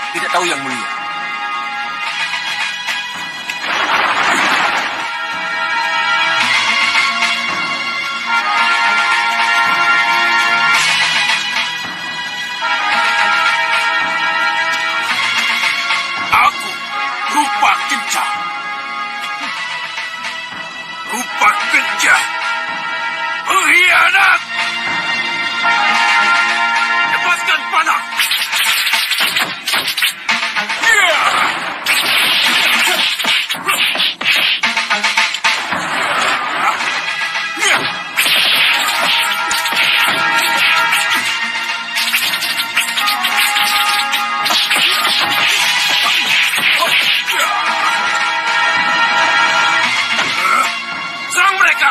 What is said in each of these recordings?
Tidak tahu yang mulia. Aku Rupa Kenca. Rupa Kenca. Pengkhianat. Lepaskan panah. Serang mereka.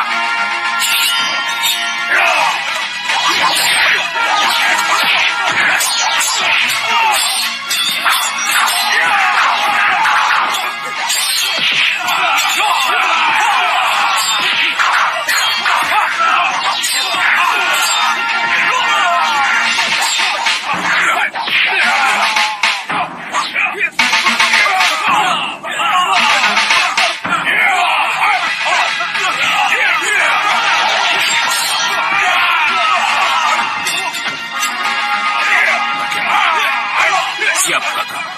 Siapkah kamu?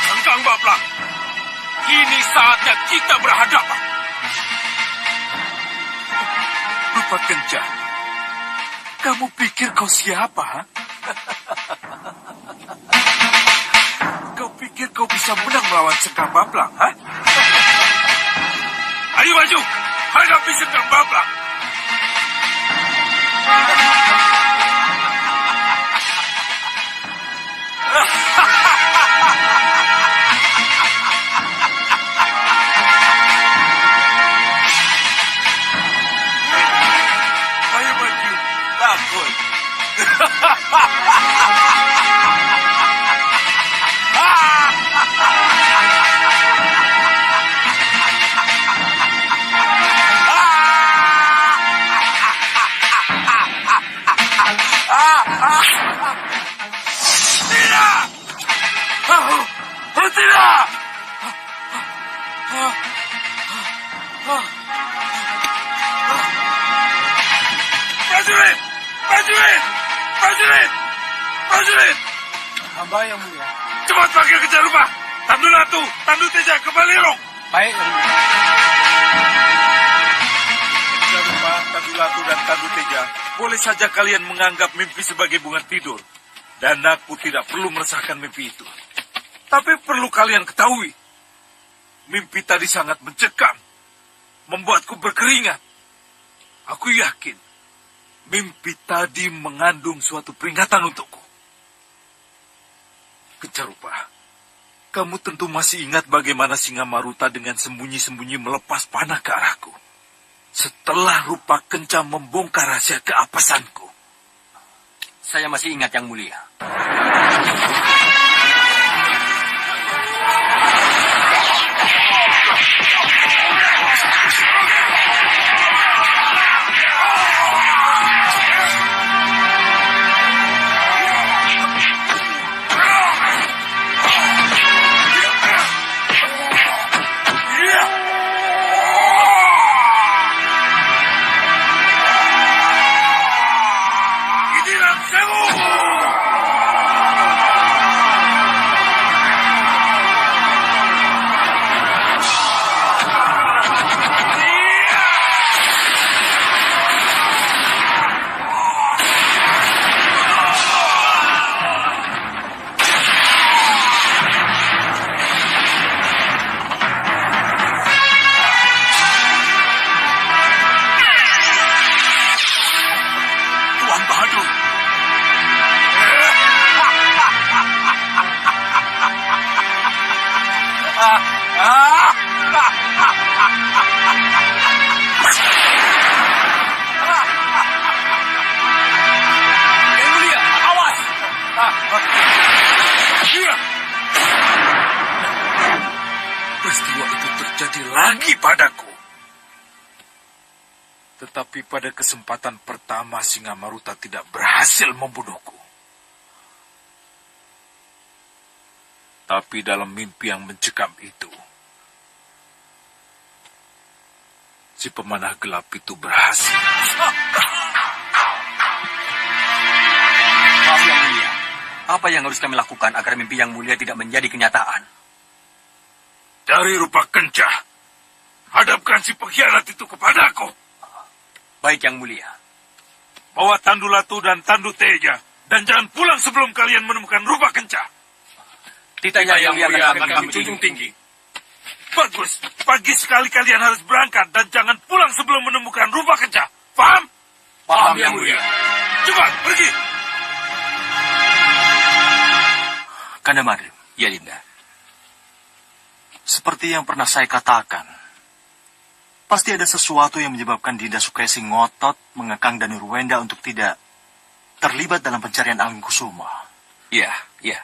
Sengkang Bablang, kini saatnya kita berhadapan. Rupa Kenca, kamu pikir kau siapa? Ha? Kau pikir kau bisa menang melawan Sengkang Bablang, ha? Ayo maju, hadapi Sengkang Bablang. Ayo maju, takut. Tidak! Tidak! Prajurit! Prajurit! Prajurit! Prajurit! Hamba yang mulia. Cepat panggil kejar rumah! Tandu Latu, Tandu Teja, kembali rong! Baik, yang mulia. Kejar rumah, Tandu Latu dan Tandu Teja, boleh saja kalian menganggap mimpi sebagai bunga tidur. Dan aku tidak perlu merasakan mimpi itu. Tapi perlu kalian ketahui, mimpi tadi sangat mencekam, membuatku berkeringat. Aku yakin, mimpi tadi mengandung suatu peringatan untukku. Kecerupa, kamu tentu masih ingat bagaimana Singa Maruta dengan sembunyi-sembunyi melepas panah ke arahku. Setelah Rupa Kenca membongkar rahasia keapasanku. Saya masih ingat yang mulia. Inilah Sewu! Tetapi pada kesempatan pertama Singa-Maruta tidak berhasil membunuhku. Tapi dalam mimpi yang mencekam itu, si pemanah gelap itu berhasil. Maaf Yang Mulia, apa yang harus kami lakukan agar mimpi Yang Mulia tidak menjadi kenyataan? Dari rupa kencah, hadapkan si pengkhianat itu kepadaku. Baik Yang Mulia. Bawa Tandu Latu dan Tandu Teja, dan jangan pulang sebelum kalian menemukan rupa kencah. Titanya Yang Mulia akan kami junjung tinggi. Bagus, pagi sekali kalian harus berangkat dan jangan pulang sebelum menemukan rupa kencah. Paham? Paham Yang Mulia. Cepat, pergi. Kanda Madrim, Ya Dinda. seperti yang pernah saya katakan, pasti ada sesuatu yang menyebabkan Dinda Sukesi ngotot mengekang Danurwenda untuk tidak terlibat dalam pencarian Angling Kusuma. Iya, iya.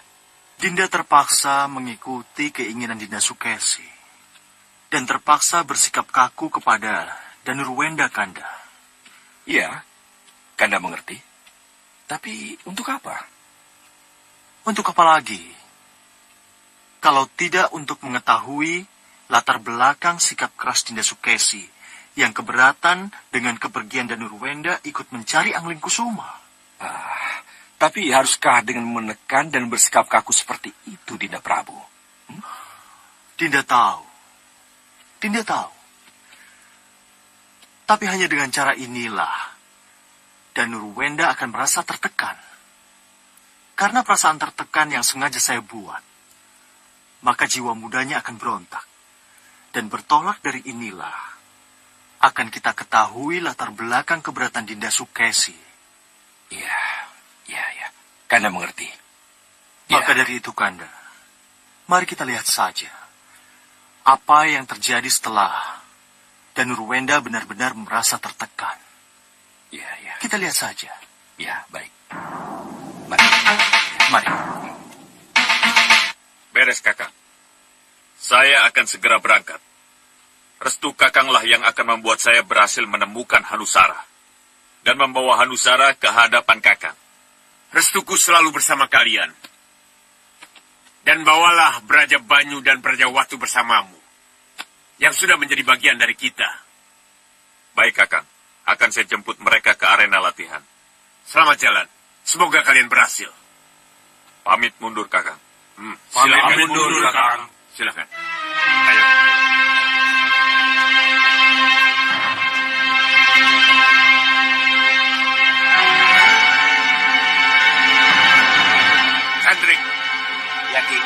Dinda terpaksa mengikuti keinginan Dinda Sukesi dan terpaksa bersikap kaku kepada Danurwenda, Kanda. Iya, Kanda mengerti. Tapi untuk apa? Untuk apa lagi? Kalau tidak untuk mengetahui latar belakang sikap keras Dinda Sukesi yang keberatan dengan kepergian Danurwenda ikut mencari Angling Kusuma. Tapi haruskah dengan menekan dan bersikap kaku seperti itu, Dinda Prabu? Dinda tahu. Dinda tahu. Tapi hanya dengan cara inilah Danurwenda akan merasa tertekan. Karena perasaan tertekan yang sengaja saya buat, maka jiwa mudanya akan berontak. Dan bertolak dari inilah akan kita ketahui latar belakang keberatan Dinda Sukesi. Iya, iya, iya. Kanda mengerti. Maka dari itu, Kanda, mari kita lihat saja apa yang terjadi setelah Danurwenda benar-benar merasa tertekan. Iya, iya. Kita lihat saja. Ya, baik. Mari. Mari. Beres, Kakang. Saya akan segera berangkat. Restu Kakanglah yang akan membuat saya berhasil menemukan Hanusara dan membawa Hanusara ke hadapan Kakang. Restuku selalu bersama kalian. Dan bawalah Braja Banyu dan Braja Watu bersamamu, yang sudah menjadi bagian dari kita. Baik, Kakang. Akan saya jemput mereka ke arena latihan. Selamat jalan. Semoga kalian berhasil. Pamit mundur, Kakang. Pamit mundur, Kakang. Silakan. Ayo. Chandrik. Yakin.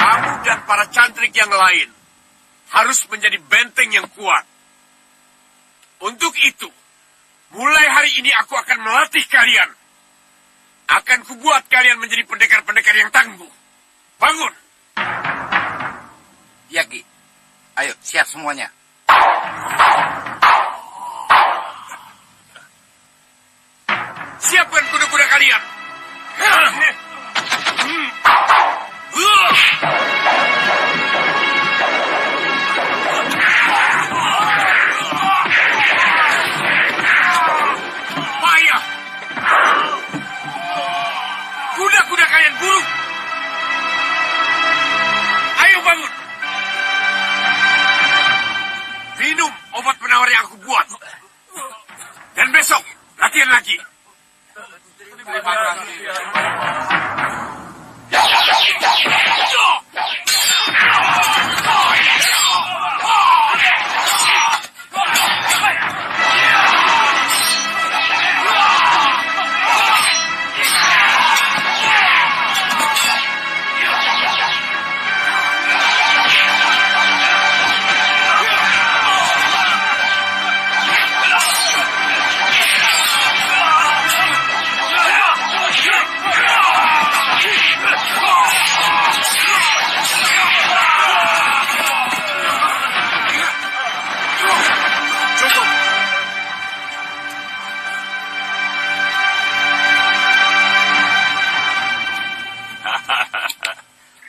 Kamu dan para cantrik yang lain harus menjadi benteng yang kuat. Untuk itu, mulai hari ini aku akan melatih kalian. Akan kubuat kalian menjadi pendekar-pendekar yang tangguh. Bangun! Yaki. Ayo, siap semuanya. Siapkan kuda-kuda kalian. Payah. Kuda-kuda kalian buruk. Ayo bangun. Minum obat penawar yang aku buat. Dan besok latihan lagi.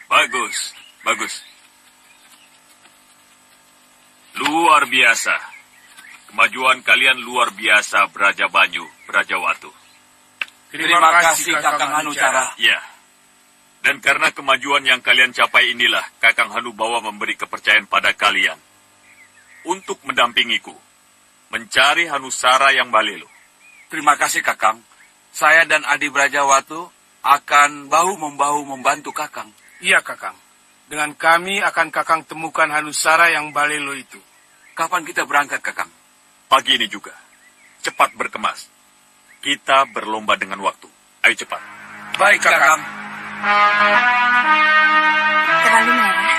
Bagus, bagus. Luar biasa. Kemajuan kalian luar biasa, Braja Banyu, Braja Watu. Terima kasih Kakang Hanucara. Ya. Dan karena kemajuan yang kalian capai inilah, Kakang Hanubawa memberi kepercayaan pada kalian untuk mendampingiku, mencari Hanusara yang balelo. Terima kasih Kakang. Saya dan Adi Brajawatu akan bahu-membahu membantu Kakang. Iya, Kakang. Dengan kami akan Kakang temukan Hanusara yang balelo itu. Kapan kita berangkat, Kakang? Pagi ini juga. Cepat berkemas. Kita berlomba dengan waktu. Ayo cepat. Baik, Kakang. Terlalu merah.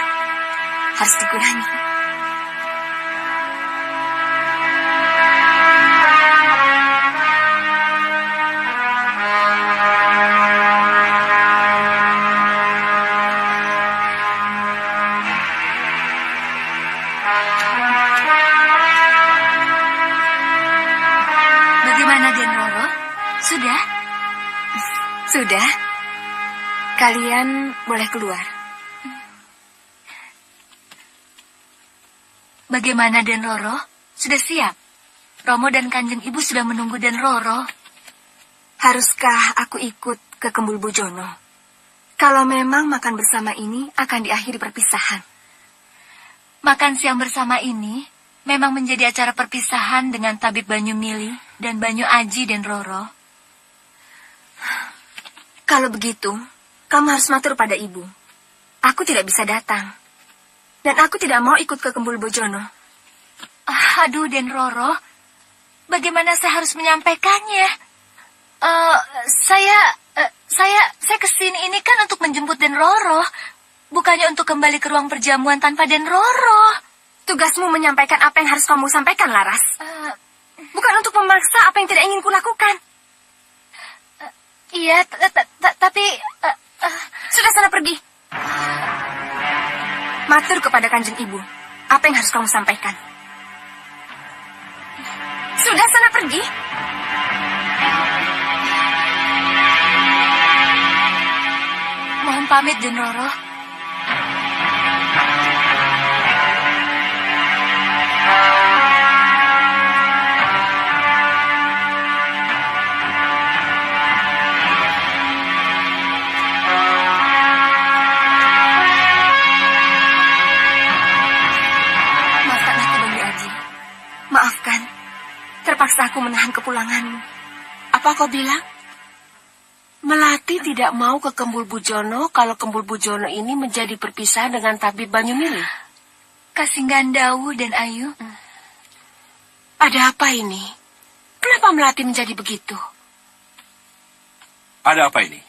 Harus dikurangi. Bagaimana, Den Roro? Sudah? Sudah. Kalian boleh keluar. Bagaimana, Den Roro? Sudah siap? Romo dan Kanjeng Ibu sudah menunggu Den Roro. Haruskah aku ikut ke Kembul Bojono? Kalau memang makan bersama ini akan diakhiri perpisahan. Makan siang bersama ini memang menjadi acara perpisahan dengan Tabib Banyu Mili dan Banyu Aji, Den Roro. Kalau begitu, kamu harus matur pada ibu. Aku tidak bisa datang. Dan aku tidak mau ikut ke Kembul Bojono. Aduh, Den Roro. Bagaimana saya harus menyampaikannya? Saya kesini ini kan untuk menjemput Den Roro. Bukannya untuk kembali ke ruang perjamuan tanpa Den Roro. Tugasmu menyampaikan apa yang harus kamu sampaikan, Laras. Bukan untuk memaksa apa yang tidak ingin kulakukan. Iya, tapi... Sudah sana pergi. Matur kepada Kanjeng Ibu. Apa yang harus kamu sampaikan? Sudah sana pergi. Mohon pamit, Den Roro. Maafkan, terpaksa aku menahan kepulanganmu. Apa kau bilang? Melati tidak mau ke Kembul Bojono kalau Kembul Bojono ini menjadi perpisahan dengan Tabib Banyu Mili. Kasinggan Dawu dan Ayu. Ada apa ini? Kenapa Melati menjadi begitu? Ada apa ini?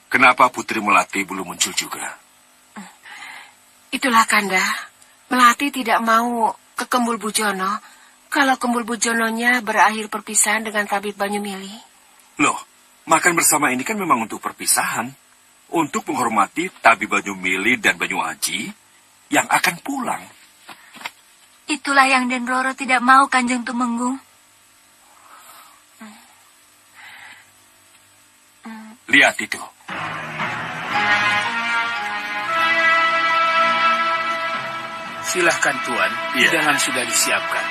Kenapa Putri Melati belum muncul juga? Itulah Kanda. Melati tidak mau ke Kembul Bojono kalau Kembul Bojononya berakhir perpisahan dengan Tabib Banyu Mili. Loh, makan bersama ini kan memang untuk perpisahan. Untuk menghormati Tabib Banyu Mili dan Banyu Aji yang akan pulang. Itulah yang Den Roro tidak mau, Kanjeng Tumenggung. Lihat itu. Silahkan Tuan, Iya. hidangan sudah disiapkan.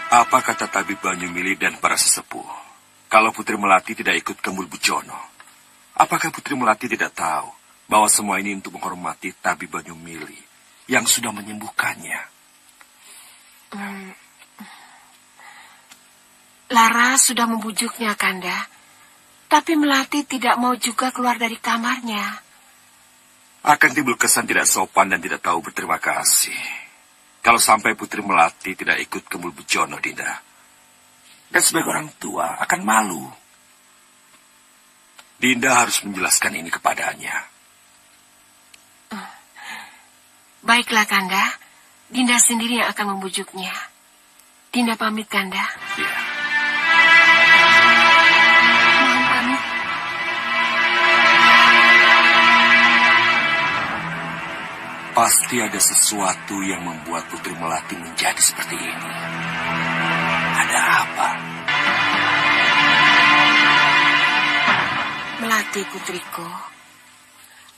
Apa kata Tabib Banyu Mili dan para sesepuh? Kalau Putri Melati tidak ikut ke Kembul Bojono, apakah Putri Melati tidak tahu bahwa semua ini untuk menghormati Tabib Banyu Mili yang sudah menyembuhkannya? Lara sudah membujuknya, Kanda. Tapi Melati tidak mau juga keluar dari kamarnya. Akan timbul kesan tidak sopan dan tidak tahu berterima kasih. Kalau sampai Putri Melati tidak ikut ke Kembul Bojono, Dinda. Dan sebagai orang tua akan malu. Dinda harus menjelaskan ini kepadanya. Baiklah, Kanda. Dinda sendiri yang akan membujuknya. Dinda pamit, Kanda. Ya. Mohon pamit. Pasti ada sesuatu yang membuat Putri Melati menjadi seperti ini. Ada apa? Melati, putriku.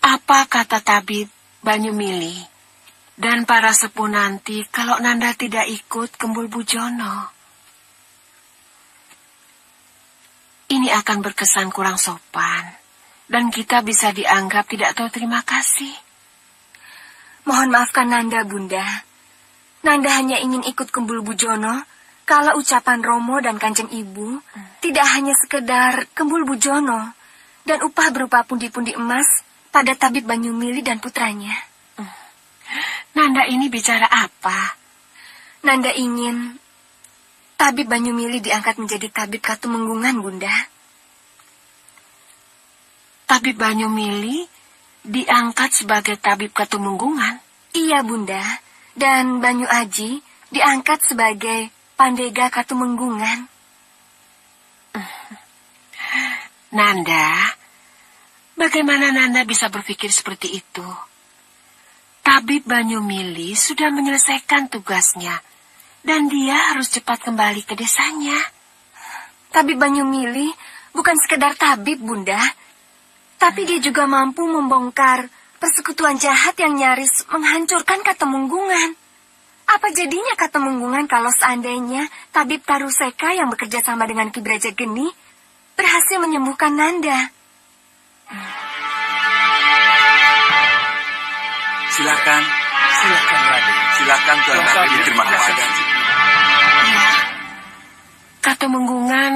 Apa kata tabib Banyumili dan para sepuh nanti kalau Nanda tidak ikut Kembul Bujono? Ini akan berkesan kurang sopan, dan kita bisa dianggap tidak tahu terima kasih. Mohon maafkan Nanda, Bunda. Nanda hanya ingin ikut Kembul Bujono kalau ucapan Romo dan Kanjeng Ibu tidak hanya sekedar Kembul Bujono dan upah berupa pundi-pundi emas pada tabib Banyumili dan putranya. Nanda ini bicara apa? Nanda ingin tabib Banyumili diangkat menjadi tabib Katumenggungan, Bunda. Tabib Banyumili diangkat sebagai tabib Katumenggungan? Iya, Bunda. Dan Banyu Aji diangkat sebagai Pandega Katumenggungan. Nanda, bagaimana Nanda bisa berpikir seperti itu? Tabib Banyumili sudah menyelesaikan tugasnya, dan dia harus cepat kembali ke desanya. Tabib Banyumili bukan sekedar tabib, Bunda. Tapi dia juga mampu membongkar persekutuan jahat yang nyaris menghancurkan Katemenggungan. Apa jadinya Katemenggungan kalau seandainya tabib Taruseka yang bekerja sama dengan Ki Braja Geni berhasil menyembuhkan Nanda? Silakan Raden. Silakan Tuan Raden. Terima kasih. Katemenggungan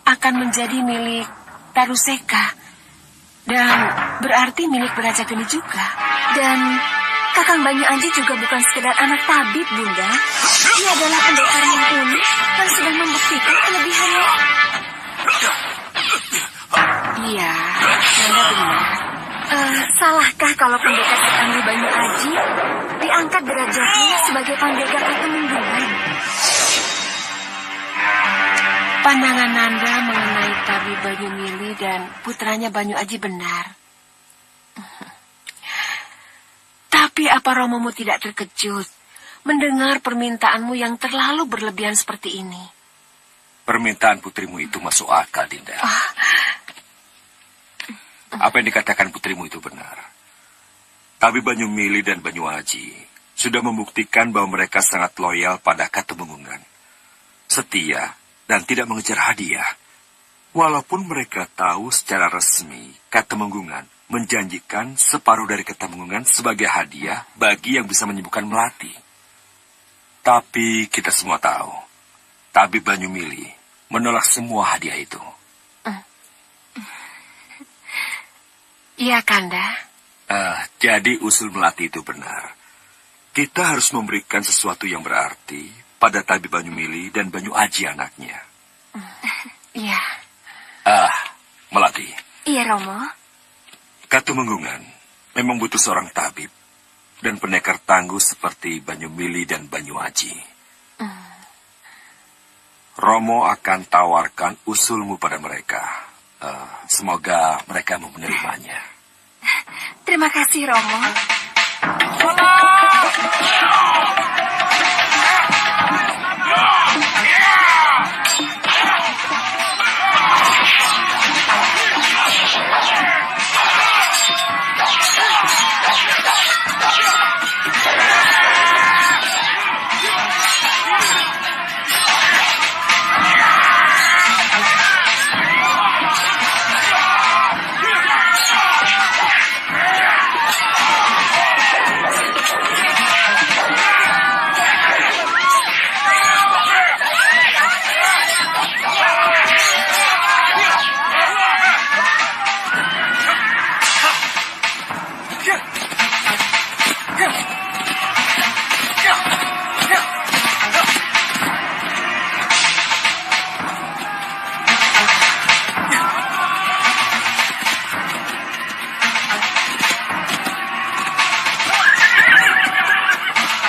akan menjadi milik Taruseka dan berarti milik Braja Geni juga. Dan Kakang Banyu Aji juga bukan sekedar anak tabib, Bunda. Dia adalah pendekar mumpuni yang sudah membuktikan kelebihannya. Iya, Nanda benar. Salahkah kalau pendekar Kakang Banyu Aji diangkat derajatnya sebagai Pandega Katemenggungan? Pandangan Nanda mengenai tabib Banyumili dan putranya Banyu Aji benar. Tapi apa Romomu tidak terkejut mendengar permintaanmu yang terlalu berlebihan seperti ini? Permintaan putrimu itu masuk akal, Dinda. Apa yang dikatakan putrimu itu benar. Tabib Banyumili dan Banyu Aji sudah membuktikan bahwa mereka sangat loyal pada Katemenggungan, setia dan tidak mengejar hadiah. Walaupun mereka tahu secara resmi Katemenggungan menjanjikan separuh dari Katemenggungan sebagai hadiah bagi yang bisa menyembuhkan Melati. Tapi kita semua tahu, Tabib Banyumili menolak semua hadiah itu. Iya, Kanda. Jadi usul Melati itu benar. Kita harus memberikan sesuatu yang berarti pada Tabib Banyumili dan Banyu Aji anaknya. Iya. Melati. Iya, Romo. Katemenggungan memang butuh seorang tabib dan pendekar tangguh seperti Banyumili dan Banyu Aji. Romo akan tawarkan usulmu pada mereka. Semoga mereka mau menerimanya. Terima kasih, Romo.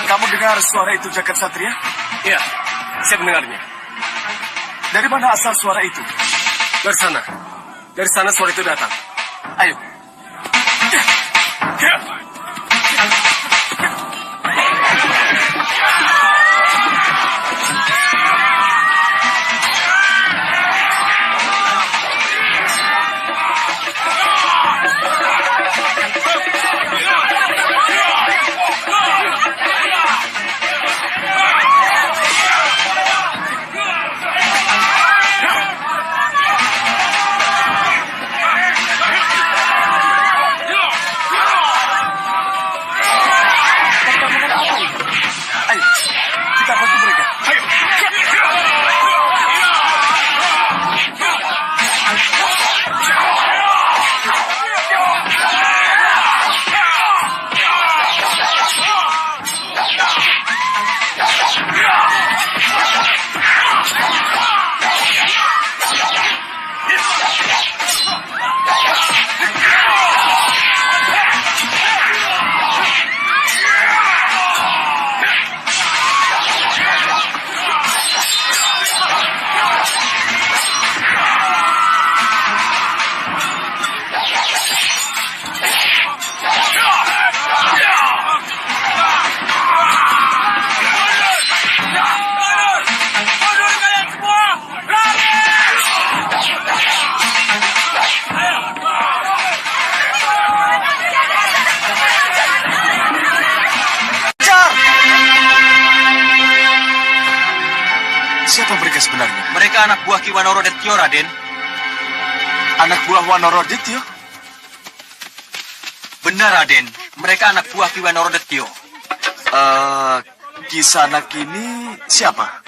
Kamu dengar suara itu, Jagat Satria? Iya, saya mendengarnya. Dari mana asal suara itu? Dari sana. Dari sana suara itu datang. Ayo. sebenarnya? Mereka anak buah Ki Wanorodetyo, Raden. Anak buah Wanorodetyo? Benar, Raden. Mereka anak buah Ki Wanorodetyo. Kisanak ini siapa?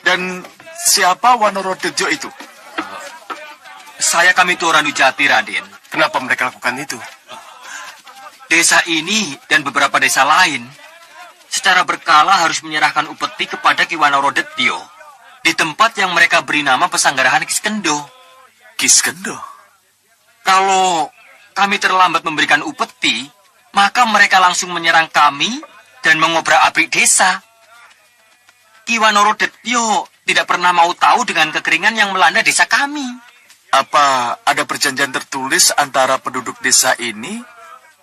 Dan siapa Wanorodetyo itu? Saya kami Ranujati, Raden. Kenapa mereka lakukan itu? Desa ini dan beberapa desa lain secara berkala harus menyerahkan upeti kepada Ki Wanorodetyo di tempat yang mereka beri nama Pesanggarahan Kiskendo. Kiskendo? Kalau kami terlambat memberikan upeti, maka mereka langsung menyerang kami dan mengobrak-abrik desa. Ki Wanorodetyo tidak pernah mau tahu dengan kekeringan yang melanda desa kami. Apa ada perjanjian tertulis antara penduduk desa ini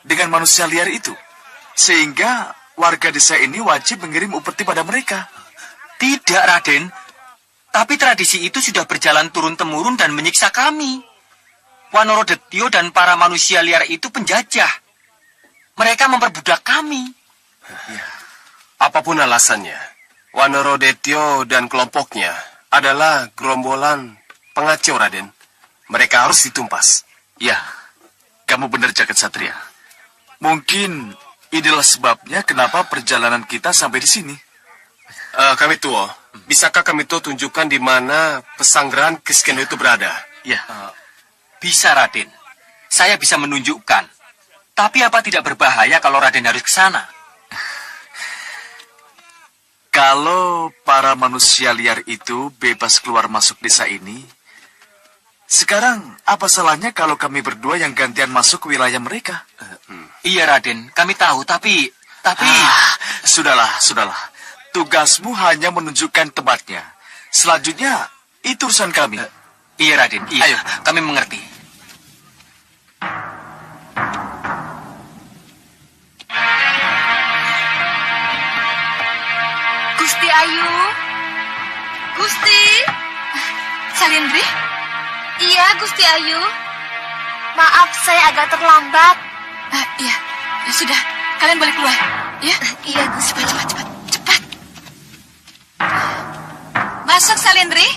dengan manusia liar itu? Sehingga warga desa ini wajib mengirim upeti pada mereka. Tidak, Raden. Tapi tradisi itu sudah berjalan turun-temurun dan menyiksa kami. Wanorodetyo dan para manusia liar itu penjajah. Mereka memperbudak kami. Apapun alasannya, Wanorodetyo dan kelompoknya adalah gerombolan pengacau, Raden. Mereka harus ditumpas. Ya, kamu benar Jagat Satria. Mungkin inilah sebabnya kenapa perjalanan kita sampai di sini. Kami Tuo, bisakah kami Tuo tunjukkan di mana Pesanggerahan Kiskendo itu berada? Ya, Bisa, Raden. Saya bisa menunjukkan. Tapi apa tidak berbahaya kalau Raden harus ke sana? kalau para manusia liar itu bebas keluar masuk desa ini, sekarang apa salahnya kalau kami berdua yang gantian masuk ke wilayah mereka? Iya, Raden. Kami tahu, tapi... Sudahlah. Tugasmu hanya menunjukkan tempatnya. Selanjutnya, itu urusan kami. Iya, Raden. Iya. Ayo, kami mengerti. Gusti Ayu. Gusti. Salindri? Iya, Gusti Ayu. Maaf, saya agak terlambat. Iya, ya sudah. Kalian boleh keluar. Ya? Iya, Gusti. Cepat. Masuk, Salindri.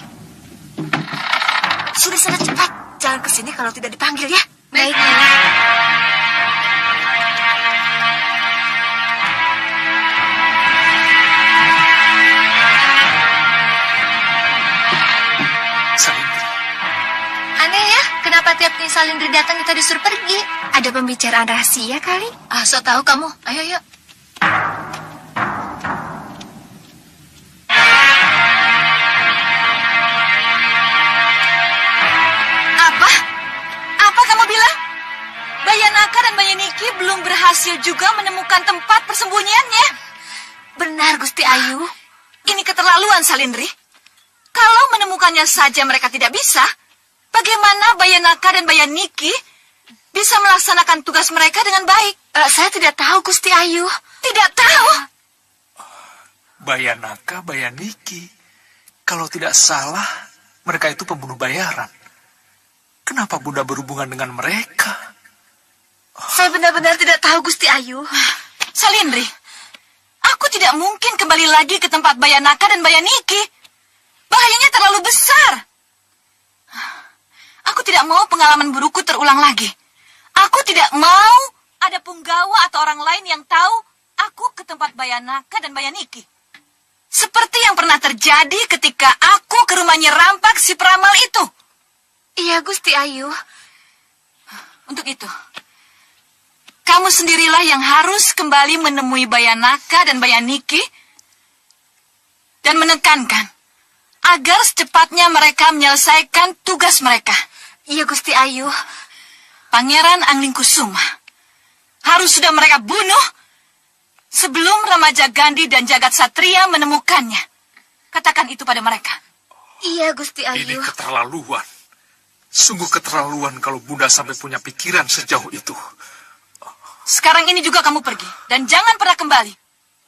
Sudah cepat. Jangan ke sini kalau tidak dipanggil ya. Baik. Aneh ya, kenapa tiap kali Salindri datang kita disuruh pergi? Ada pembicaraan rahasia kali? So tahu kamu. Ayo. Apa kamu bilang? Bayanaka dan Bayaniki belum berhasil juga menemukan tempat persembunyiannya. Benar, Gusti Ayu. Ini keterlaluan, Salindri. Kalau menemukannya saja mereka tidak bisa, bagaimana Bayanaka dan Bayaniki bisa melaksanakan tugas mereka dengan baik? Saya tidak tahu, Gusti Ayu. Tidak tahu? Bayanaka, Bayaniki. Kalau tidak salah, mereka itu pembunuh bayaran. Kenapa Bunda berhubungan dengan mereka? Saya benar-benar tidak tahu, Gusti Ayu. Salindri, aku tidak mungkin kembali lagi ke tempat Bayanaka dan Bayaniki. Bahayanya terlalu besar. Aku tidak mau pengalaman burukku terulang lagi. Aku tidak mau ada punggawa atau orang lain yang tahu aku ke tempat Bayanaka dan Bayaniki. Seperti yang pernah terjadi ketika aku ke rumahnya rampak si peramal itu. Iya, Gusti Ayu. Untuk itu, kamu sendirilah yang harus kembali menemui Bayanaka dan Bayaniki dan menekankan agar secepatnya mereka menyelesaikan tugas mereka. Iya, Gusti Ayu. Pangeran Anglingkusuma harus sudah mereka bunuh sebelum Ramaja Gandhi dan Jagat Satria menemukannya. Katakan itu pada mereka. Iya, Gusti Ayu. Ini keterlaluan. Sungguh keterlaluan kalau Bunda sampai punya pikiran sejauh itu. Sekarang ini juga kamu pergi dan jangan pernah kembali.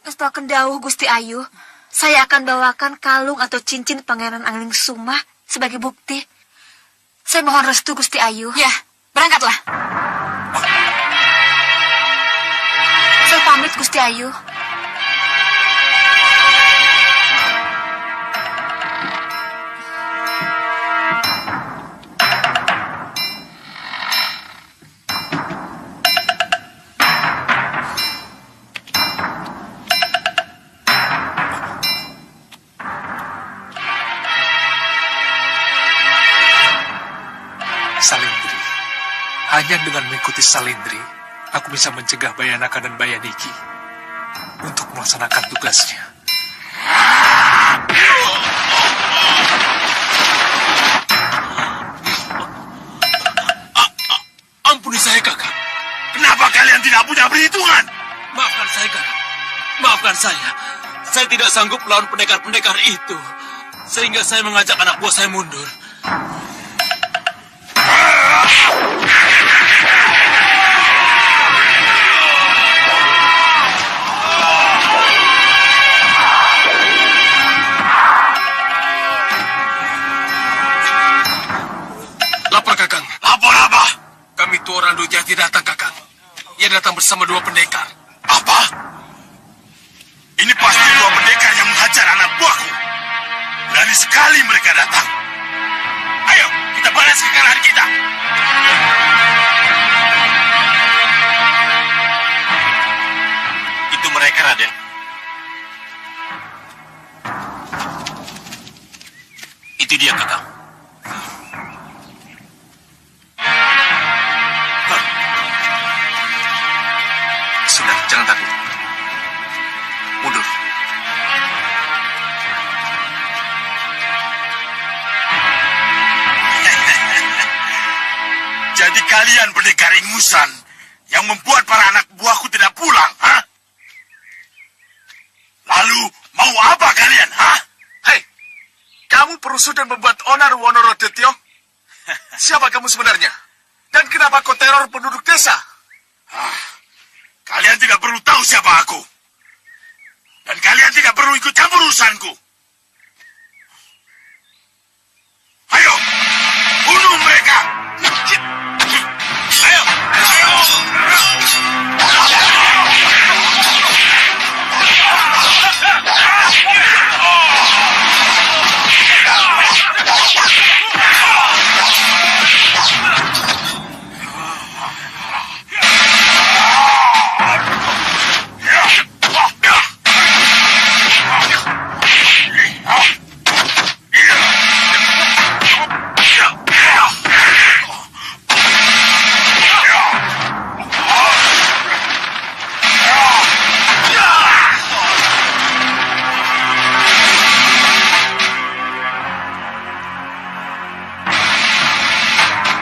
Akan dawuh, Gusti Ayu. Saya akan bawakan kalung atau cincin Pangeran Anglingkusuma sebagai bukti. Saya mohon restu, Gusti Ayu. Ya, berangkatlah. Saya pamit, Gusti Ayu. Salindri. Hanya dengan mengikuti Salindri, aku bisa mencegah Bayanaka dan Bayaniki untuk melaksanakan tugasnya. Ampuni saya, Kakak. Kenapa kalian tidak punya perhitungan? Maafkan saya, Kakak. Maafkan saya. Saya tidak sanggup melawan pendekar-pendekar itu. Sehingga saya mengajak anak buah saya mundur. Lapor, Kakang. Lapor apa? Kami Tuoran Dujati datang, Kakang. Ia datang bersama 2 pendekar. Apa? Ini pasti 2 pendekar yang menghajar anak buahku. Berani sekali mereka datang. Ayo, kita balas kekalahan kita. Itu mereka, Raden. Itu dia, Kakang. Sudah, jangan takut. Mundur. Jadi kalian pendekar ingusan yang membuat para anak buahku tidak pulang, ha? Lalu mau apa kalian, ha? Hei, kamu perusuh dan membuat onar Wonorodetyo? Siapa kamu sebenarnya? Dan kenapa kau teror penduduk desa? Kalian tidak perlu tahu siapa aku. Dan kalian tidak perlu ikut campur urusanku. Ayo, bunuh mereka. Ayo, ayo.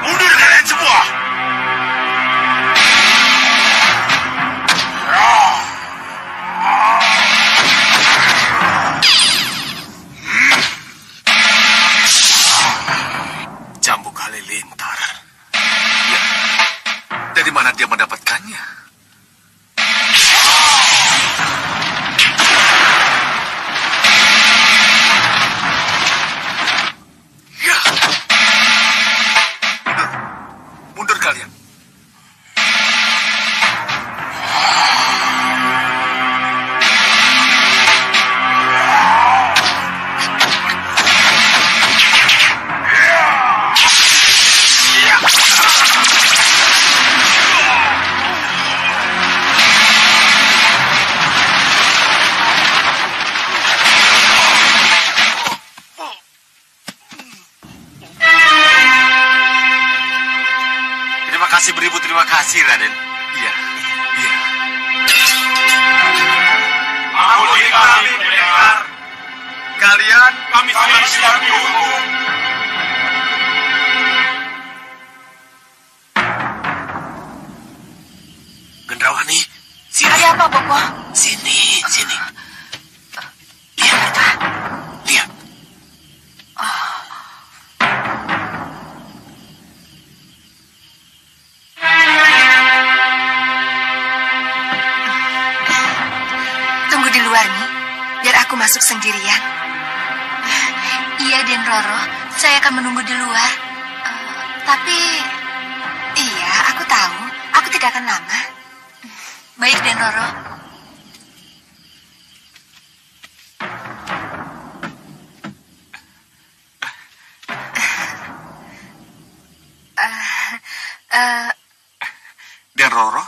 Mundur kalian semua. Jambu halilintar. Ya, dari mana dia mendapatkannya? Ya. Mundur kalian. Terima kasih beribu, terima kasih, Raden. Iya, iya. Ampuni kami, pendekar. Kalian Kami siap dihukum. Gendrawani, sini. Ada apa, Bopo? Sini, sini. Lihat, lihat. Tunggu di luar nih, biar aku masuk sendirian. Iya, Den Roro, saya akan menunggu di luar. Tapi, iya, aku tahu, aku tidak akan lama. Baik, Den Roro. Dan Roro,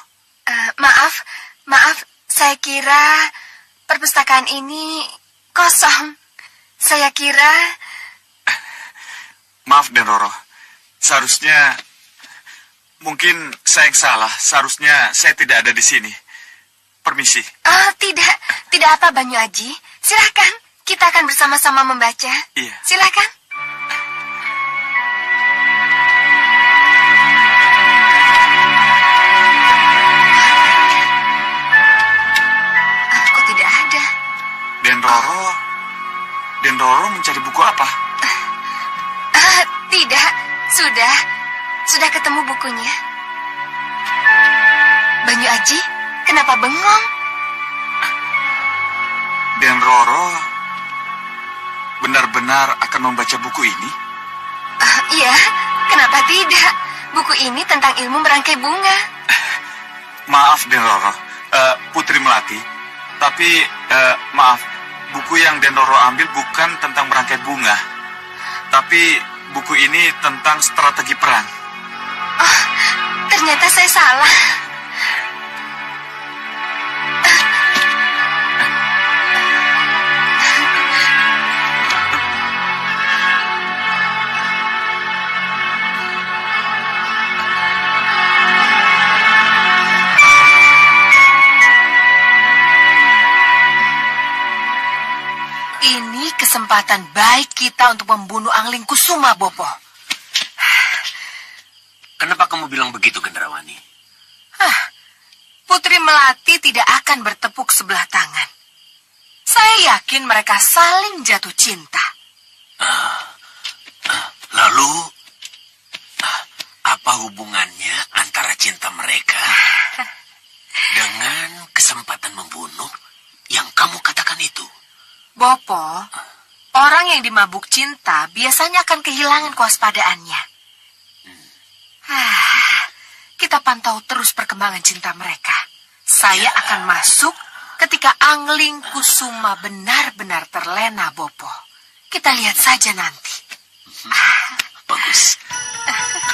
Maaf, saya kira perpustakaan ini kosong. Saya kira... maaf Dan Roro. Seharusnya, mungkin saya yang salah. Seharusnya saya tidak ada di sini. Permisi. Tidak apa Banyu Aji. Silakan, kita akan bersama-sama membaca. Iya. Silakan. Kok tidak ada? Den Roro mencari buku apa? Tidak, sudah ketemu bukunya. Banyu Aji, kenapa bengong? Den Roro benar-benar akan membaca buku ini? Iya, kenapa tidak? Buku ini tentang ilmu merangkai bunga. Maaf Den Roro, Putri Melati. Tapi maaf, buku yang Den Roro ambil bukan tentang merangkai bunga. Tapi buku ini tentang strategi perang. Oh, ternyata saya salah. Ini kesempatan baik kita untuk membunuh Angling Kusuma, Bopo. Kenapa kamu bilang begitu, Gendrawani? Putri Melati tidak akan bertepuk sebelah tangan. Saya yakin mereka saling jatuh cinta. Lalu, apa hubungannya antara cinta mereka dengan kesempatan membunuh yang kamu katakan itu? Bopo, orang yang dimabuk cinta biasanya akan kehilangan kewaspadaannya. Kita pantau terus perkembangan cinta mereka. Saya akan masuk ketika Angling Kusuma benar-benar terlena, Bopo. Kita lihat saja nanti. Bagus.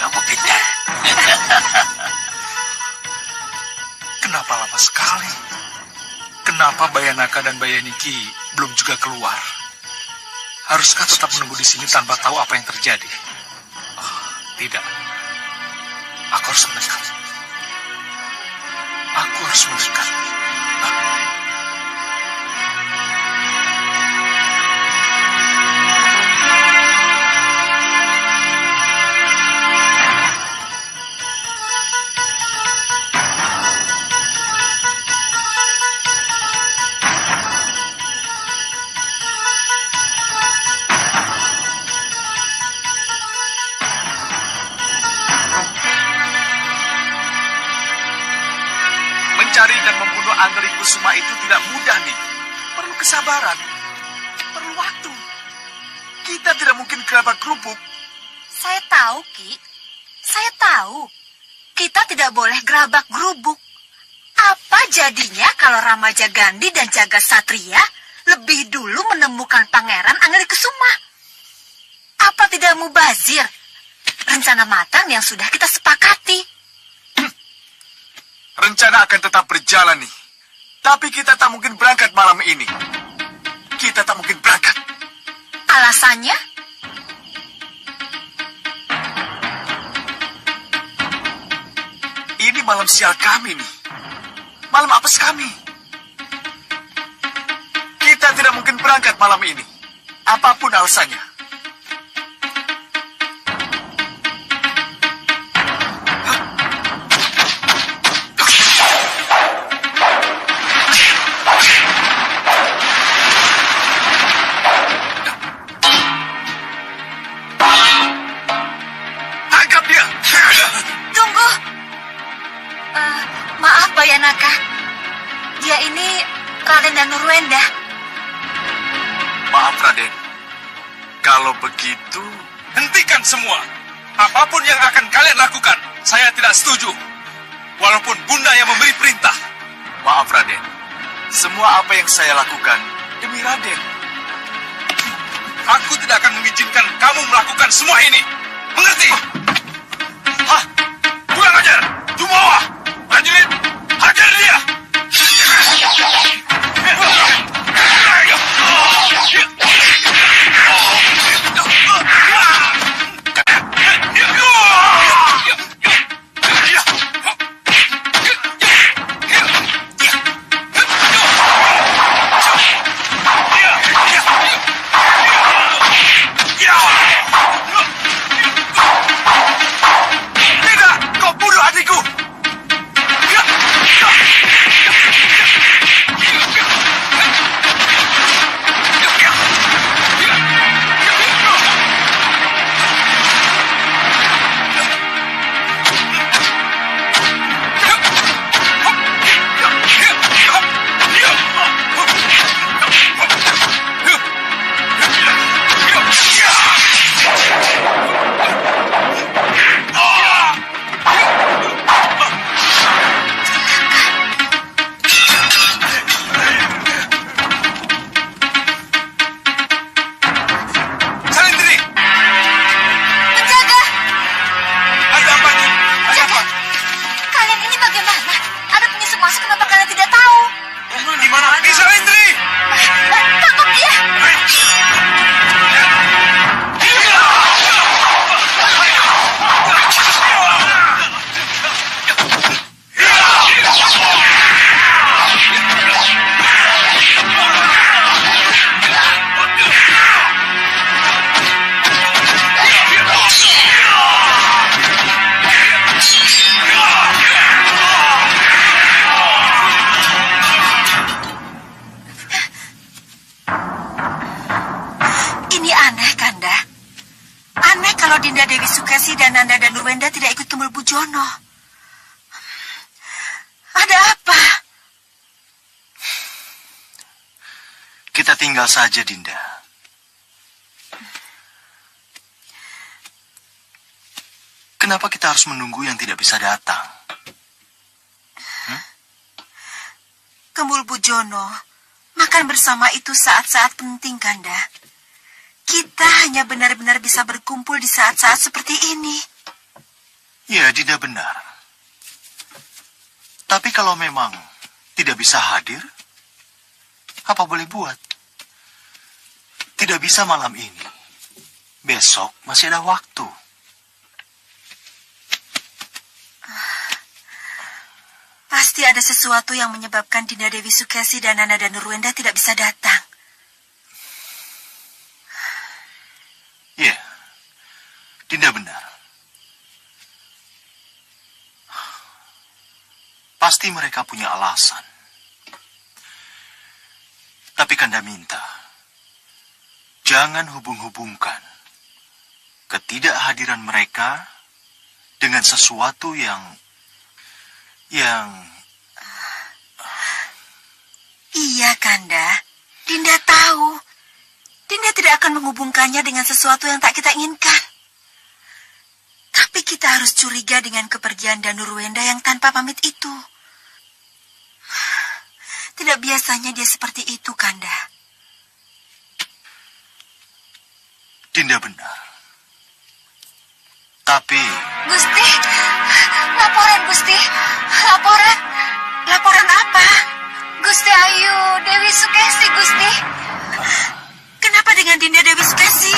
Kamu pintar. Kenapa lama sekali? Kenapa Bayanaka dan Bayaniki belum juga keluar? Haruskah tetap menunggu di sini tanpa tahu apa yang terjadi? Tidak. Aku harus mendekat. Aku harus mendekat. Mencari dan membunuh Angling Kusuma itu tidak mudah nih. Perlu kesabaran, perlu waktu. Kita tidak mungkin gerabak kerupuk. Saya tahu, Ki. Saya tahu. Kita tidak boleh gerabak gerubuk. Apa jadinya kalau Ramaja Gandhi dan Jagat Satria lebih dulu menemukan Pangeran Angling Kusuma? Apa tidak mubazir? Rencana matang yang sudah kita sepakati. Rencana akan tetap berjalan nih. Tapi kita tak mungkin berangkat malam ini. Kita tak mungkin berangkat. Alasannya? Ini malam sial kami nih. Malam apes kami. Kita tidak mungkin berangkat malam ini. Apapun alasannya. Tangkap dia. Tunggu. Maaf, Bayanaka. Dia ini Raden Danurwenda. Maaf, Raden. Kalau begitu, hentikan semua. Apapun yang akan kalian lakukan, saya tidak setuju. Walaupun Bunda yang memberi perintah. Maaf, Raden. Semua apa yang saya lakukan demi Raden. Aku tidak akan mengizinkan kamu melakukan semua ini. Mengerti? Hah? Kurang ajar! Jumawa! Prajurit! Hajar dia! Dewi Sukesi dan Nanda dan Nurwenda tidak ikut ke Mulbujono? Ada apa? Kita tinggal saja, Dinda. Kenapa kita harus menunggu yang tidak bisa datang? Ke Mulbujono, makan bersama itu saat-saat penting, Kanda. Kita hanya benar-benar bisa berkumpul di saat-saat seperti ini. Ya, Dinda benar. Tapi kalau memang tidak bisa hadir, apa boleh buat? Tidak bisa malam ini. Besok masih ada waktu. Pasti ada sesuatu yang menyebabkan Dinda Dewi Sukesi dan Nanda dan Nurwenda tidak bisa datang. Ya, Dinda benar. Pasti mereka punya alasan. Tapi Kanda minta, jangan hubung-hubungkan ketidakhadiran mereka dengan sesuatu yang... Iya, Kanda. Dinda tahu. Dinda tidak akan menghubungkannya dengan sesuatu yang tak kita inginkan. Tapi kita harus curiga dengan kepergian Danurwenda yang tanpa pamit itu. Tidak biasanya dia seperti itu, Kanda. Dinda benar. Tapi... Gusti, laporan Gusti, laporan. Laporan apa? Gusti Ayu, Dewi Sukesi, Gusti. Kenapa dengan Dinda Dewi Sukesi?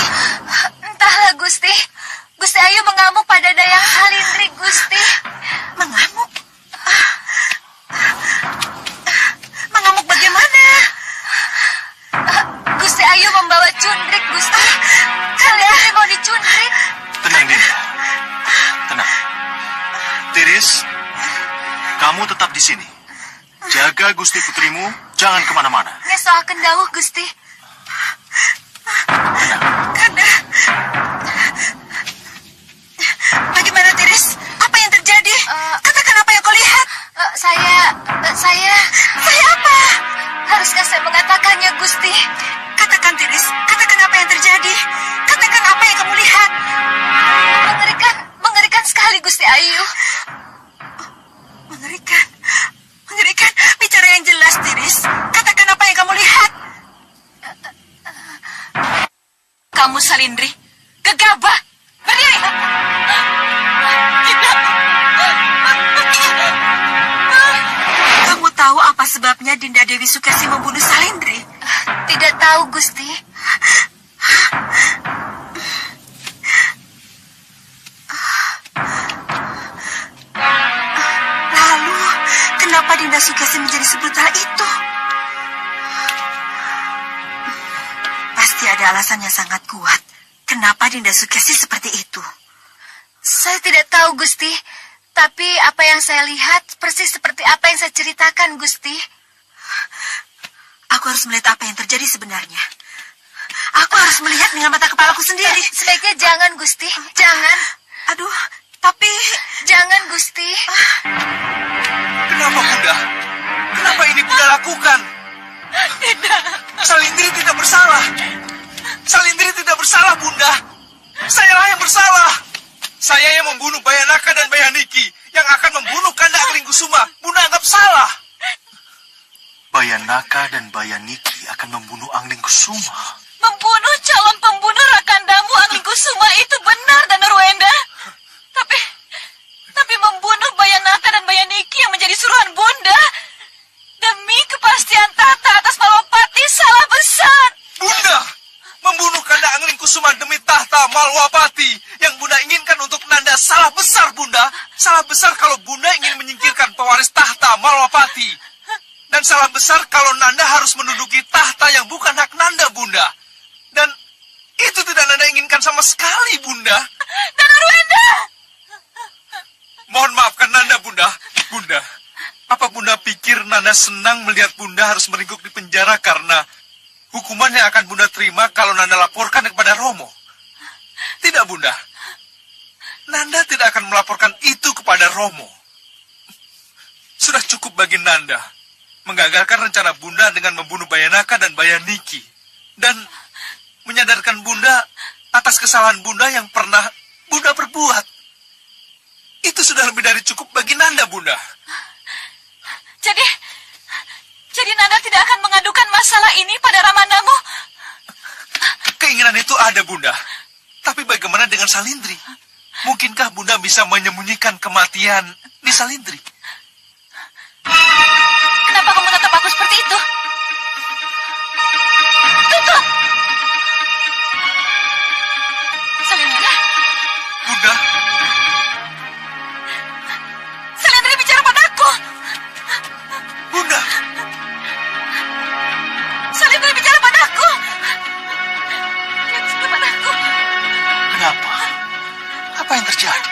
Entahlah Gusti, Gusti Ayu mengamuk pada Dayang Salindri, Gusti. Mengamuk? Mengamuk bagaimana? Gusti Ayu membawa cundrik, Gusti. Salindri mau dicundrik. Tenang, Dinda. Tenang. Tiris, kamu tetap di sini. Jaga Gusti Putrimu, jangan kemana-mana. Ngeso akan dawuh, Gusti. Kanda. Bagaimana, Tiris? Apa yang terjadi? Katakan apa yang kau lihat. Saya apa? haruskah saya mengatakannya, Gusti? Katakan, Tiris. Katakan apa yang terjadi. Katakan apa yang kamu lihat. Mengerikan sekali, Gusti Ayu. Mengerikan. Bicara yang jelas, Tiris. Katakan apa yang kamu lihat. Kamu, Salindri, gegabah. Berdiri. Kamu tahu apa sebabnya Dinda Dewi Sukesi membunuh Salindri? Tidak tahu, Gusti. Lalu, kenapa Dinda Sukesi menjadi sebrutal itu? Pasti ada alasan yang sangat kuat. Kenapa Dinda Sukesi seperti itu? Saya tidak tahu, Gusti. Tapi apa yang saya lihat persis seperti apa yang saya ceritakan, Gusti. Aku harus melihat apa yang terjadi sebenarnya. Aku harus melihat dengan mata kepalaku sendiri. Sebaiknya jangan, Gusti. Jangan. Aduh, tapi... Jangan, Gusti. Kenapa, Bunda? Kenapa ini Bunda lakukan? Tidak. Salindri tidak bersalah. Salindri tidak bersalah, Bunda. Sayalah yang bersalah. Saya yang membunuh Bayanaka dan Bayaniki, yang akan membunuh Kanda Anglingkusuma. Bunda anggap salah. Bayanaka dan Bayaniki akan membunuh Anglingkusuma. Membunuh calon pembunuh Rakandamu Anglingkusuma itu benar, Danurwenda. Tapi membunuh Bayanaka dan Bayaniki yang menjadi suruhan Bunda. Demi kepastian tahta atas Malwapati salah besar. Bunda membunuh Kanda Anglingkusuma demi tahta Malwapati yang Bunda inginkan untuk Nanda salah besar, Bunda. Salah besar kalau Bunda ingin menyingkirkan pewaris tahta Malwapati. Dan salah besar kalau Nanda harus menduduki tahta yang bukan hak Nanda, Bunda. Dan itu tidak Nanda inginkan sama sekali, Bunda. Danurwenda! Mohon maafkan Nanda, Bunda. Bunda, apa Bunda pikir Nanda senang melihat Bunda harus meringkuk di penjara karena hukuman yang akan Bunda terima kalau Nanda laporkan kepada Romo? Tidak, Bunda. Nanda tidak akan melaporkan itu kepada Romo. Sudah cukup bagi Nanda menggagalkan rencana Bunda dengan membunuh Bayanaka dan Bayaniki. Dan menyadarkan Bunda atas kesalahan Bunda yang pernah Bunda perbuat. Itu sudah lebih dari cukup bagi Nanda, Bunda. Jadi Nanda tidak akan mengadukan masalah ini pada Ramandamu? Keinginan itu ada, Bunda. Tapi bagaimana dengan Salindri? Mungkinkah Bunda bisa menyembunyikan kematian di Salindri? Kenapa kamu tatap aku seperti itu? Tutup! Salindri? Bunda, Salindri bicara padaku! Bunda, Salindri bicara padaku! Dia bicara padaku. Kenapa? Apa yang terjadi?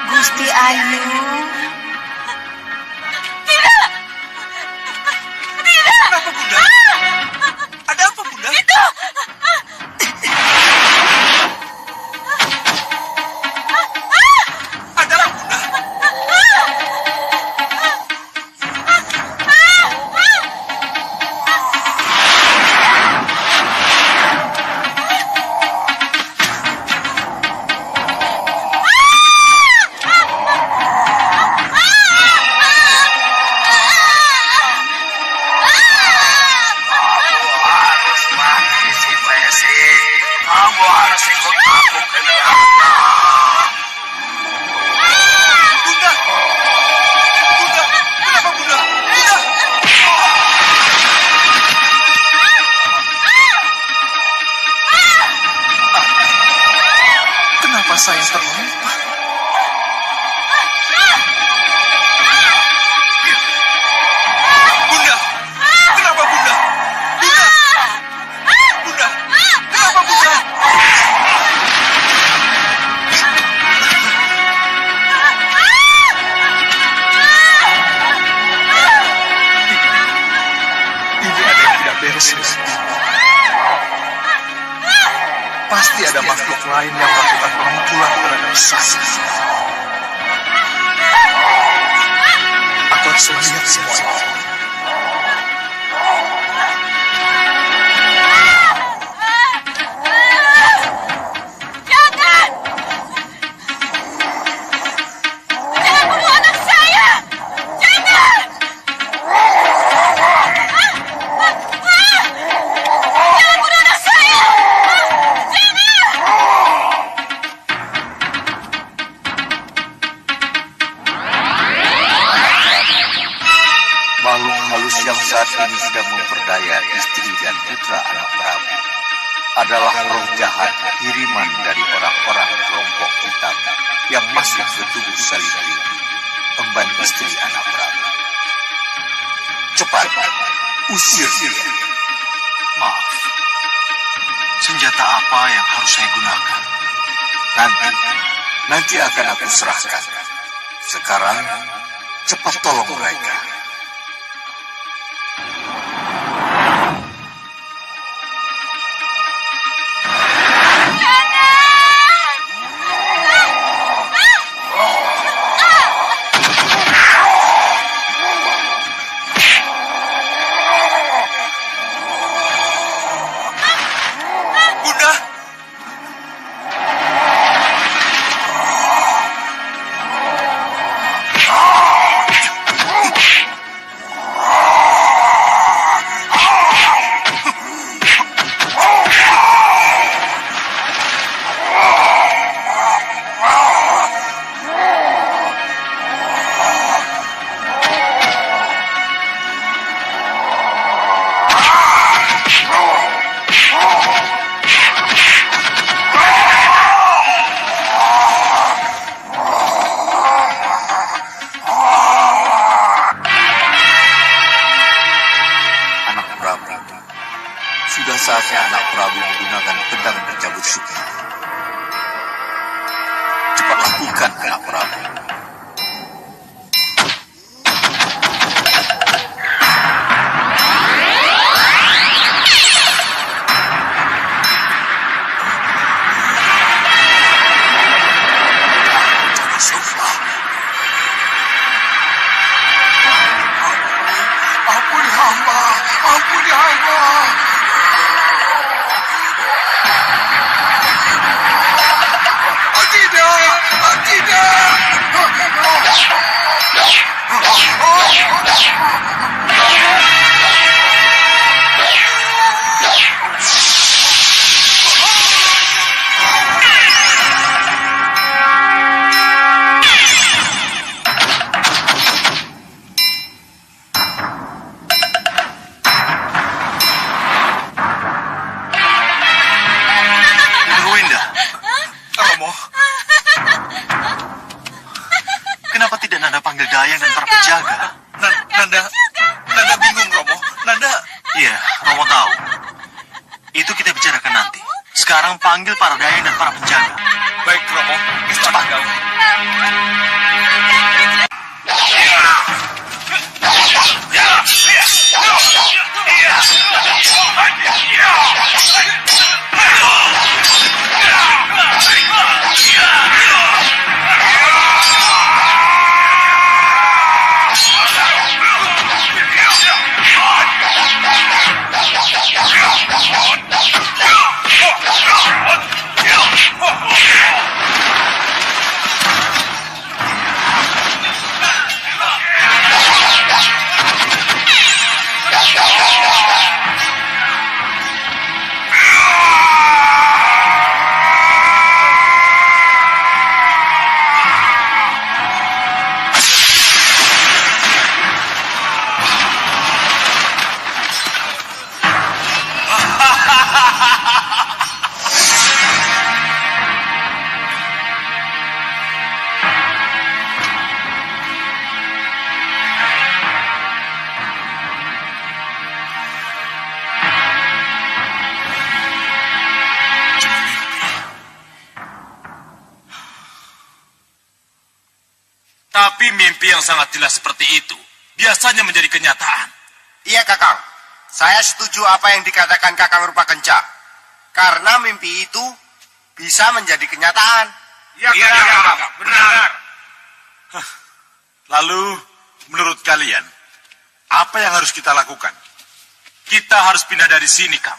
Gusti Ayu. Tidak! Tidak! kenapa Bunda? Ada apa, Bunda? Itu! Ada apa, Bunda? Bunda! Bunda! Kenapa, Bunda? Bunda! Kenapa saya terlempar? Bunda! Kenapa, Bunda? Bunda! Bunda! Kenapa, Bunda? Ini ada yang tidak beres. Pasti ada makhluk lain yang melakukan pemukulan terhadap saya. Aku harus melihat semuanya. Jangan! Jangan bunuh anak saya! Jangan! Jangan bunuh anak saya! Jangan! Makhluk halus yang saat ini sedang memperdaya istri dan putra anak Prabu adalah roh jahat kiriman dari orang-orang kelompok hitam yang masuk ke tubuh Salindri, emban istri anak Prabu. Cepat, usir dia. Maaf. Senjata apa yang harus saya gunakan? Nanti akan aku serahkan. Sekarang, cepat tolong mereka. Bunda! Anak Prabu, sudah saatnya anak Prabu menggunakan pedang pencabut sukma. Cepat lakukan, anak Prabu. hamba, ampuni hamba. Nurwenda, Romo, kenapa tidak Nanda panggil Dayang dan para penjaga? Nanda bingung, Romo. Nanda, Iya, Romo tahu. Itu kita bicarakan nanti. Sekarang panggil para Dayang dan para penjaga. baik Romo. Cepat. Tapi mimpi yang sangat jelas seperti itu biasanya menjadi kenyataan. Iya, Kakang. Saya setuju apa yang dikatakan Kakang Rupakenca. Karena mimpi itu bisa menjadi kenyataan. Iya, Kakang. Benar. Lalu, menurut kalian, apa yang harus kita lakukan? Kita harus pindah dari sini, Kang.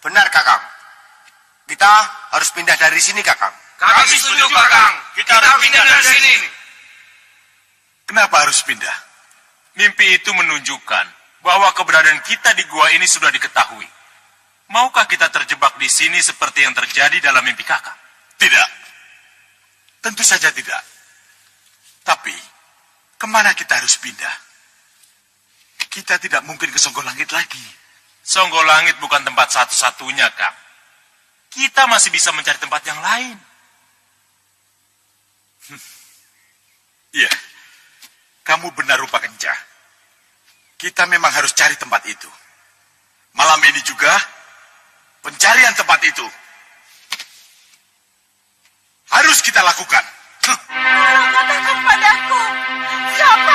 Benar, Kakang. Kita harus pindah dari sini, Kakang. Kami setuju, Kakang. Kita harus pindah dari sini. Kenapa harus pindah? Mimpi itu menunjukkan bahwa keberadaan kita di gua ini sudah diketahui. Maukah kita terjebak di sini seperti yang terjadi dalam mimpi Kakak? Tidak. Tentu saja tidak. Tapi, kemana kita harus pindah? Kita tidak mungkin ke Songgolangit lagi. Songgolangit bukan tempat satu-satunya, Kang. Kita masih bisa mencari tempat yang lain. Iya. Kamu benar, Rupakenca. Kita memang harus cari tempat itu. Malam ini juga, pencarian tempat itu harus kita lakukan. Tolong katakan padaku, siapa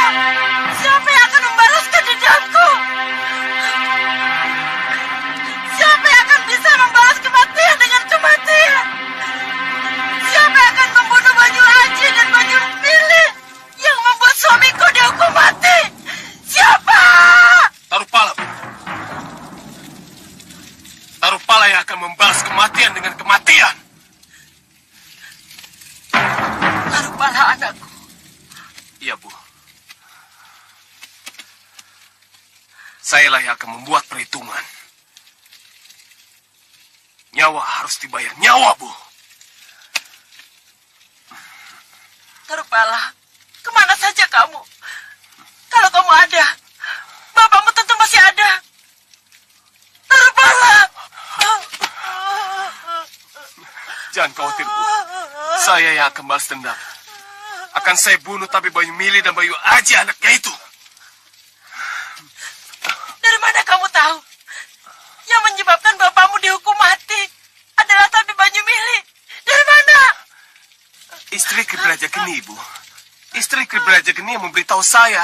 yang akan membalaskan dendamku? Siapa yang akan bisa membalas kematian dengan kematian? Siapa yang akan membunuh Banyu Aji dan Banyu Pilih yang membuat suamiku dihukum mati? Siapa? Tarupala. Tarupala yang akan membalas kematian dengan kematian. Tarupala anakku. Iya, Bu. Sayalah yang akan membuat perhitungan. Nyawa harus dibayar nyawa, Bu. Tarupala, kemana saja kamu? Kalau kamu ada, bapakmu tentu masih ada. Tarupala. Jangan khawatir, Bu. Saya yang akan balas dendam. Akan saya bunuh Tabi Bayu Mili dan Bayu Aji anaknya itu. Dari mana kamu tahu? Yang menyebabkan bapakmu dihukum mati adalah Tabi Banyu Mili. Dari mana? Istri Kiberaja Geni, Ibu. Istri Kiberaja Geni yang memberitahu saya.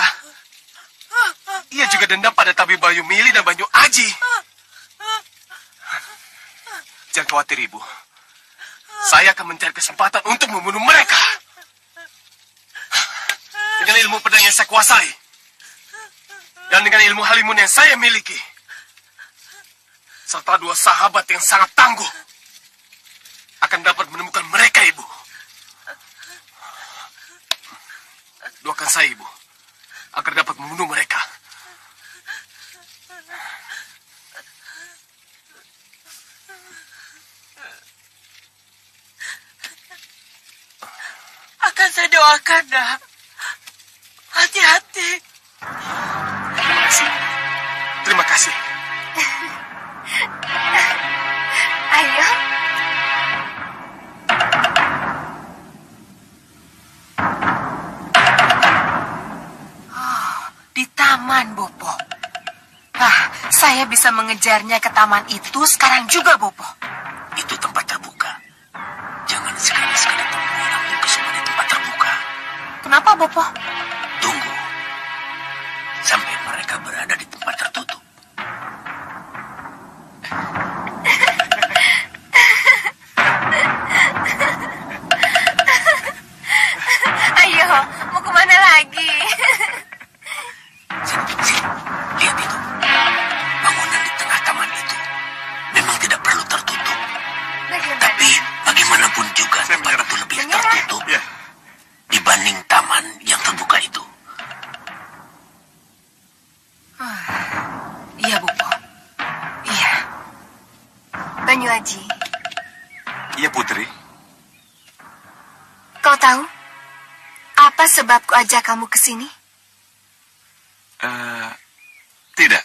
Ia juga dendam pada Tabi Bayu Mili dan Banyu Aji. Jangan khawatir, Ibu. Saya akan mencari kesempatan untuk membunuh mereka. Dengan ilmu pedang yang saya kuasai. Dan dengan ilmu halimun yang saya miliki, serta 2 sahabat yang sangat tangguh, akan dapat menemukan mereka, Ibu. Doakan saya, Ibu, agar dapat membunuh mereka. Akan saya doakan, nak. Hati-hati. Terima kasih. Terima kasih. Ayo. Di taman, Bopo. Saya bisa mengejarnya ke taman itu sekarang juga, Bopo. Itu tempat terbuka. Jangan sekali-sekali temui aku kesuma di tempat terbuka. Kenapa, Bopo? Tunggu. Sampai mereka berada di tempat tertutup. Ayo, mau kemana lagi? Sini, lihat itu. Bangunan di tengah taman itu memang tidak perlu tertutup. Tapi bagaimanapun juga tempat itu lebih tertutup dibanding taman yang terbuka itu. Iya, Bopo. Iya. Banyu Aji, Iya, Putri. kau tahu apa sebabku ajak kamu ke sini? Tidak.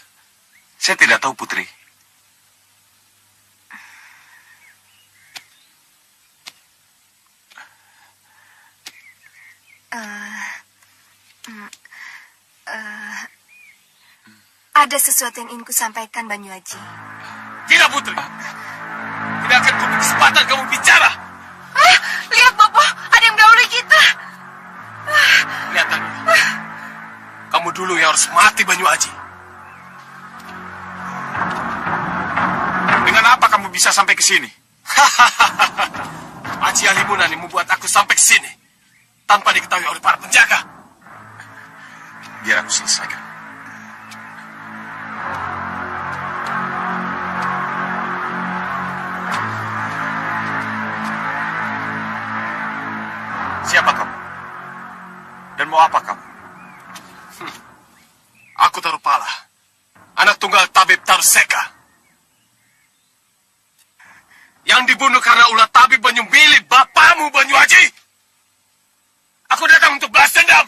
Saya tidak tahu, Putri. Ada sesuatu yang ingin ku sampaikan, Banyu Aji. Tidak, Putri. Tidak akan kuberi kesempatan kamu bicara. Lihat, Bopo. Ada yang mendahului kita. Lihat tadi. Kamu dulu yang harus mati, Banyu Aji. Dengan apa kamu bisa sampai ke sini? Aji Halimunan yang membuat aku sampai ke sini tanpa diketahui oleh para penjaga. Biar aku selesaikan. Siapa kamu? Dan mau apa kamu? Aku Tarupala, anak tunggal tabib Taruseka. Yang dibunuh karena ulah tabib Banyu Mili, bapamu, Banyu Aji. Aku datang untuk balas dendam.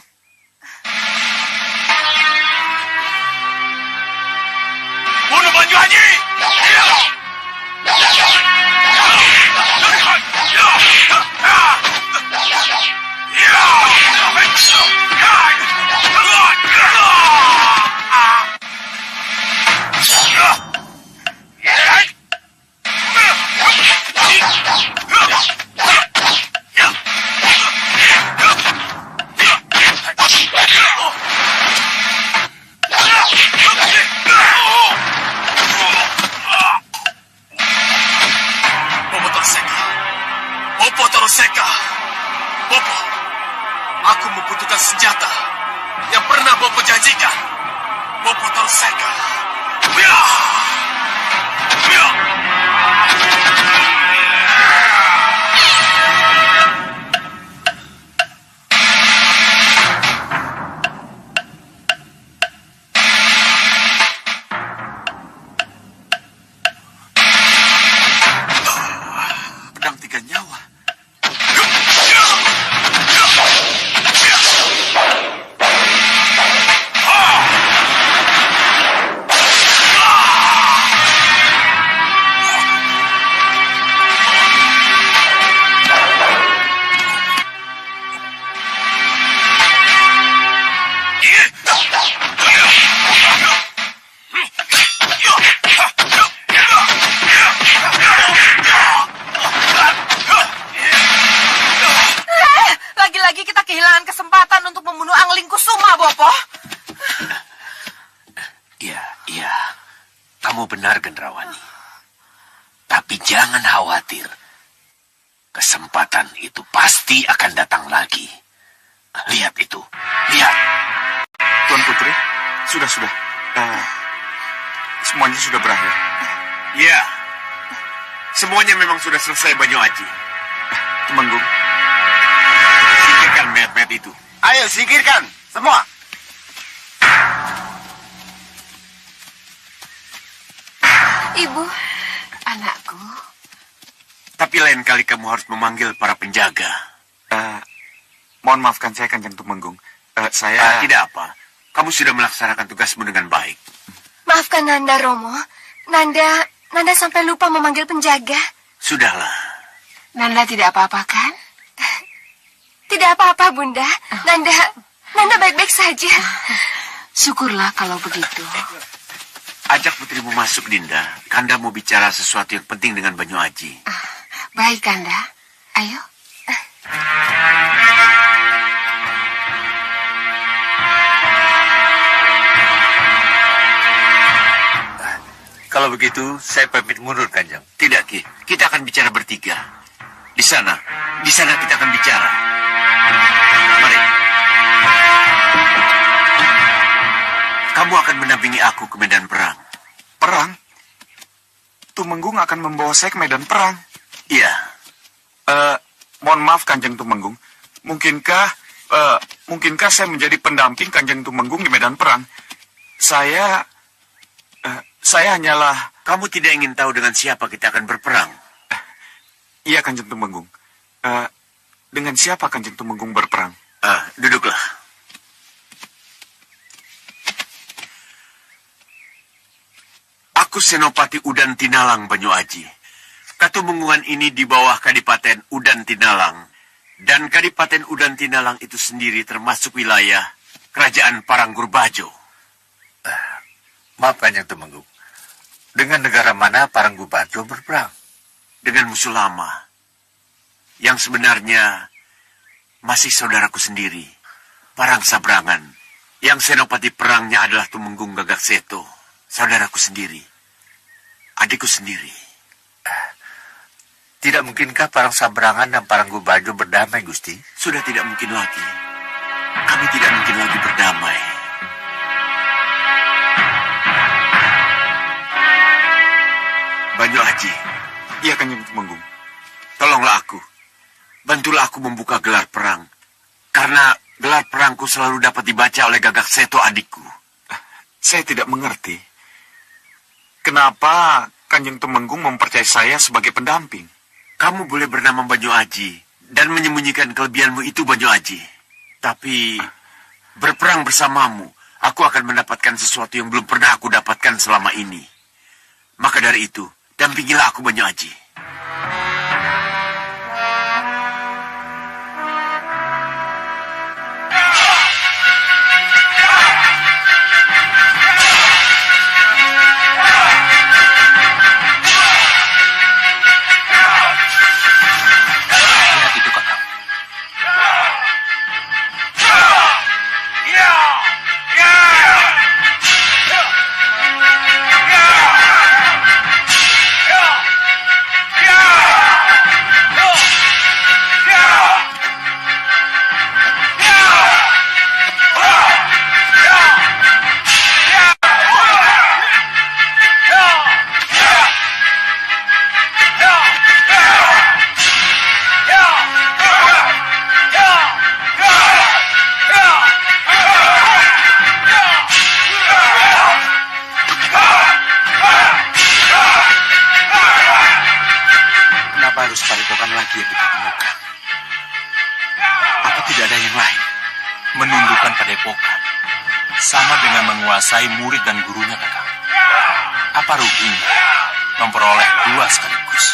Bunuh Banyu Aji! Bopo Taruseka. Bopo, aku membutuhkan senjata yang pernah Bopo janjikan. Bopo Taruseka. Pedang 3 nyawa. Lagi-lagi kita kehilangan kesempatan untuk membunuh Angling Kusuma, Bopo. Iya. Kamu benar, Gendrawani. Tapi jangan khawatir. Kesempatan itu pasti akan datang lagi. Lihat itu. Lihat. Tuan Putri, sudah. Semuanya sudah berakhir. Ya, semuanya memang sudah selesai, Banyu Aji. Temenggung, Singkirkan mayat-mayat itu. Ayo, singkirkan, semua. Ibu, Anakku, Tapi lain kali kamu harus memanggil para penjaga. mohon maafkan saya, Kanjeng Temenggung. Saya... Tidak apa. Kamu sudah melaksanakan tugasmu dengan baik. maafkan Nanda, Romo. Nanda sampai lupa memanggil penjaga. Sudahlah. Nanda tidak apa-apa kan? Tidak apa-apa, Bunda. Nanda baik-baik saja. Syukurlah kalau begitu. Ajak putrimu masuk, Dinda. Kanda mau bicara sesuatu yang penting dengan Banyu Aji. Baik, Kanda. Ayo. Kalau begitu, saya pamit mundur, Kanjeng. Tidak, Ki. Kita akan bicara bertiga. Di sana kita akan bicara. Mari. Kamu akan mendampingi aku ke medan perang. Perang? Tumenggung akan membawa saya ke medan perang. Iya. Mohon maaf, Kanjeng Tumenggung. Mungkinkah saya menjadi pendamping Kanjeng Tumenggung di medan perang? Saya hanyalah... Kamu tidak ingin tahu dengan siapa kita akan berperang? Iya, Kanjeng Tumenggung. Dengan siapa Kanjeng Tumenggung berperang? Duduklah. Aku Senopati Udan Tinalang, Banyu Aji. Katumenggungan ini di bawah Kadipaten Udan Tinalang. Dan Kadipaten Udan Tinalang itu sendiri termasuk wilayah Kerajaan Parangkurbajo. Maaf, Kanjeng Tumenggung. Dengan negara mana Parangkurbajo berperang? Dengan musuh lama. Yang sebenarnya masih saudaraku sendiri. Parang Sabrangan. Yang senopati perangnya adalah Tumenggung Gagakseto. Saudaraku sendiri. Adikku sendiri. Tidak mungkinkah Parang Sabrangan dan Parangkurbajo berdamai, Gusti? Sudah tidak mungkin lagi. Kami tidak mungkin lagi berdamai. Banyu Aji. Iya, Kanjeng Tumenggung. Tolonglah aku. Bantulah aku membuka gelar perang. Karena gelar perangku selalu dapat dibaca oleh Gagakseto adikku. Saya tidak mengerti. Kenapa Kanjeng Tumenggung mempercayai saya sebagai pendamping? Kamu boleh bernama Banyu Aji dan menyembunyikan kelebihanmu itu, Banyu Aji. Tapi berperang bersamamu, aku akan mendapatkan sesuatu yang belum pernah aku dapatkan selama ini. Maka dari itu, dampingilah aku, Banyu Aji. Lihat itu, Kakang. Kenapa harus padepokan lagi yang kita temukan? Apa tidak ada yang lain? Menundukkan padepokan sama dengan menguasai murid dan gurunya, Kakang. Apa ruginya memperoleh dua sekaligus?